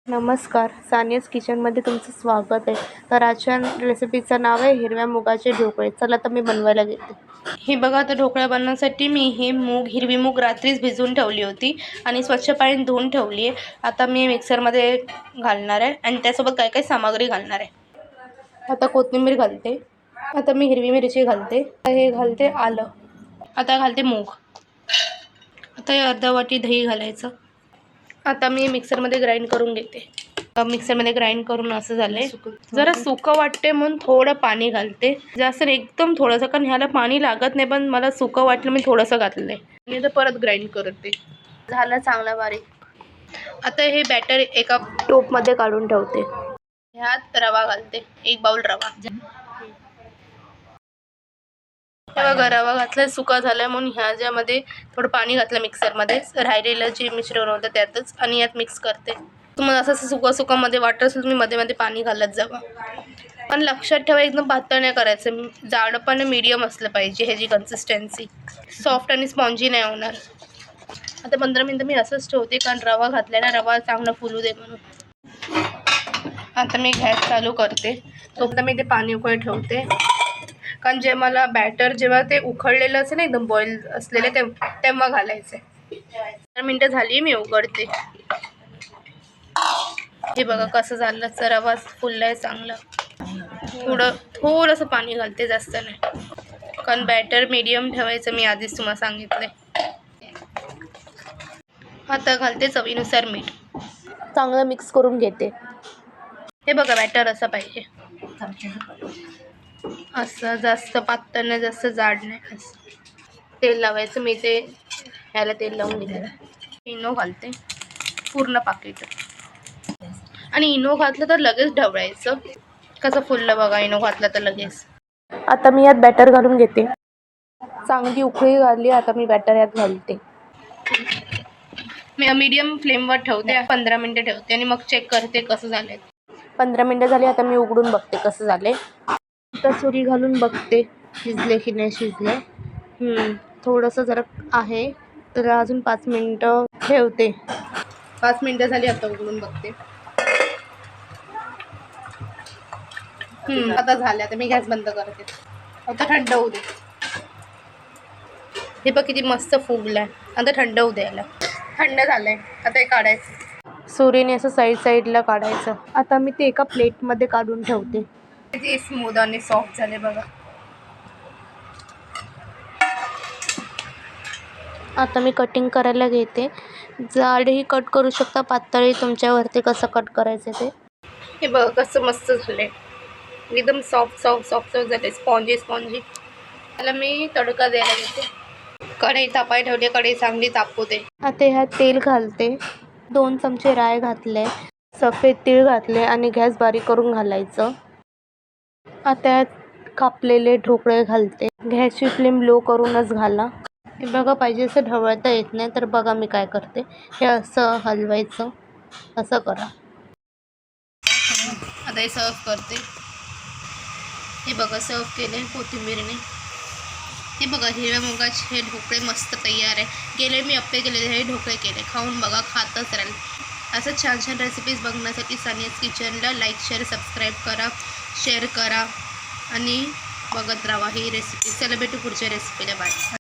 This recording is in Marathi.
नमस्कार, सानियाज किचनमध्ये तुमचं स्वागत आहे. तर आजच्या रेसिपीचं नाव आहे हिरव्या मुगाचे ढोकळे. चला तर मी बनवायला घेते. हे बघा, आता ढोकळा बनवण्यासाठी मी हिरवी मूग रात्रीच भिजवून ठेवली होती आणि स्वच्छ पाण्याने धुवून ठेवली आहे. आता मी मिक्सरमध्ये घालणार आहे आणि त्यासोबत काय काय सामग्री घालणार आहे. आता कोथिंबीर घालते. आता मी हिरवी मिरची घालते. हे घालते आलं. आता घालते मूग. आता हे अर्धा वाटी दही घालायचं. आता मी मिक्सरमध्ये ग्राइंड करून घेते. मिक्सरमध्ये ग्राइंड करून असं झालंय. जरा सुकं वाटते म्हणून थोडं पाणी घालते. जास्त एकदम थोडंसं, कारण ह्याला पाणी लागत नाही, पण मला सुकं वाटलं मी थोडंसं घातलंय. मी तर परत ग्राइंड करते. झालं चांगला बारीक. आता हे बॅटर एका टोपमध्ये काढून ठेवते. ह्यात रवा घालते, 1 बाउल रवा. बघा, रवा घातला सुका झाला म्हणून ह्याच्यामध्ये थोडं पाणी घातलं मिक्सरमध्ये. राहिलेलं जे मिश्रण होतं त्यातच आणि यात मिक्स करते. तुम्हाला असं सुका वाटत असेल तुम्ही मध्ये मध्ये पाणी घालत जावा. पण लक्षात ठेवा, एकदम पातळ नाही करायचं. जाड पण मीडियम असलं पाहिजे. ह्याची कन्सिस्टन्सी सॉफ्ट आणि स्पॉन्जी नाही होणार. आता 15 मिनटं मी असंच ठेवते, कारण रवा घातलेला रवा चांगला फुलू दे म्हणून. आता मी गॅस चालू करते. तोपर्यंत मी ते पाणी उकळत ठेवते, कारण जेव्हा ते उकळलेलं असेल ना, एकदम बॉईल असलेले तेव्हा घालायचं. 15 मिनटं झाली, मी उघडते. हे बघा कसं झालं. रवा फुललाय चांगला. थोडंसं पाणी घालते, जास्त नाही, कारण बॅटर मीडियम ठेवायचं मी आधीच तुम्हाला सांगितलंय. आता घालते चवीनुसार मीठ. चांगलं मिक्स करून घेते. हे बघा, बॅटर असं पाहिजे. असं जास्त पातळ नाही, जास्त जाड नाही. असं तेल लावायचं. मी ते ह्याला तेल लावून घेते. इनो घालते पूर्ण पाकिट. आणि इनो घातलं तर लगेच ढवळायचं. कसं फुललं बघा इनो घातलं तर लगेच. आता मी यात बॅटर घालून घेते. चांगली उकळी घातली. आता मी बॅटर यात घालते. मी मीडियम फ्लेमवर ठेवते. 15 मिनटं ठेवते आणि मग चेक करते कसं झालंय. 15 मिनटं झाली. आता मी उघडून बघते कसं झालंय. आता सुरी घालून बघते शिजले की नाही शिजले. थोडंसं जरा आहे, तर अजून 5 मिनटं ठेवते. 5 मिनटं झाली. आता उघडून बघते. आता झालं. आता मी गॅस बंद करते. आता थंड होऊ दे. हे बघ किती मस्त फुगलाय. आता थंड होऊ द्यायला. थंड झालंय. आता हे काढायचं. सुरीने असं साईडला काढायचं. आता मी ते एका प्लेटमध्ये काढून ठेवते. किती स्मूथ आणि सॉफ्ट झाले बघा. आता मी कटिंग करायला घेते. जाडही कट करू शकता, पातळही तुमच्यावरती कसं कट करायचं ते. हे बघ कसं मस्त झालंय. एकदम सॉफ्ट झाले. स्पॉन्जी. त्याला मी तडका द्यायला घेते. कढई तापाय ठेवली. कढई चांगली तापू दे. आता ह्यात तेल घालते. 2 चमचे राय घातले, सफेद तीळ घातले आणि गॅस बारीक करून घालायचं. आता यात कापलेले ढोकळे घालते. गॅसची फ्लेम लो करूनच घाला. हे बघा, पाहिजे असं ढवळता येत नाही, तर बघा मी काय करते. हे असं हलवायचं. असं करा. आता हे सर्व करते. हे बघा सर्व केले कोथिंबीरने. हे बघा, हिरव्या मुगाचे हे ढोकळे मस्त तयार आहे. गेले मी अप्पे केलेले, हे ढोकळे केले. खाऊन बघा, खातच राहील. असं छान रेसिपीज बघण्यासाठी सानियाज किचनला लाईक, शेअर, सबस्क्राईब करा, शेअर करा आणि बघत राहा ही रेसिपी. चला भेटू पुढच्या रेसिपीला. बाय.